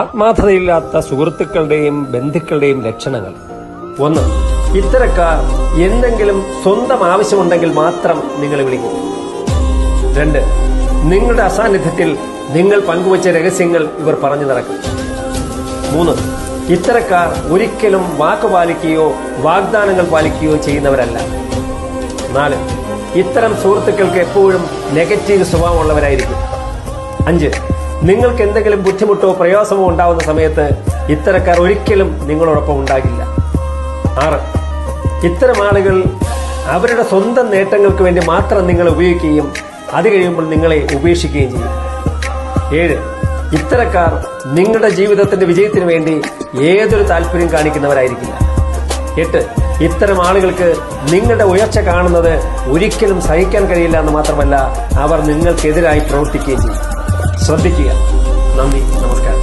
ആത്മാർത്ഥതയില്ലാത്ത സുഹൃത്തുക്കളുടെയും ബന്ധുക്കളുടെയും ലക്ഷണങ്ങൾ. 1. ഇത്തരക്കാർ എന്തെങ്കിലും സ്വന്തം ആവശ്യമുണ്ടെങ്കിൽ മാത്രം നിങ്ങളെ വിളിക്കും. 2. നിങ്ങളുടെ അസാന്നിധ്യത്തിൽ നിങ്ങൾ പങ്കുവച്ച രഹസ്യങ്ങൾ ഇവർ പറഞ്ഞു നടക്കും. 3. ഇത്തരക്കാർ ഒരിക്കലും വാക്ക് പാലിക്കുകയോ വാഗ്ദാനങ്ങൾ പാലിക്കുകയോ ചെയ്യുന്നവരല്ല. 4. ഇത്തരം സുഹൃത്തുക്കൾക്ക് എപ്പോഴും നെഗറ്റീവ് സ്വഭാവമുള്ളവരായിരിക്കും. 5. നിങ്ങൾക്ക് എന്തെങ്കിലും ബുദ്ധിമുട്ടോ പ്രയാസമോ ഉണ്ടാവുന്ന സമയത്ത് ഇത്തരക്കാർ ഒരിക്കലും നിങ്ങളോടൊപ്പം ഉണ്ടാകില്ല. 6. ഇത്തരം ആളുകൾ അവരുടെ സ്വന്തം നേട്ടങ്ങൾക്ക് വേണ്ടി മാത്രം നിങ്ങളെ ഉപയോഗിക്കുകയും അത് കഴിയുമ്പോൾ നിങ്ങളെ ഉപേക്ഷിക്കുകയും ചെയ്യും. 7. ഇത്തരക്കാർ നിങ്ങളുടെ ജീവിതത്തിന്റെ വിജയത്തിന് വേണ്ടി ഏതൊരു താല്പര്യം കാണിക്കുന്നവരായിരിക്കില്ല. 8. ഇത്തരം ആളുകൾക്ക് നിങ്ങളുടെ ഉയർച്ച കാണുന്നത് ഒരിക്കലും സഹിക്കാൻ കഴിയില്ല എന്ന് മാത്രമല്ല അവർ നിങ്ങൾക്കെതിരായി പ്രവർത്തിക്കുകയും ചെയ്യും. ശ്രദ്ധിക്കുക. നന്ദി, നമസ്കാരം.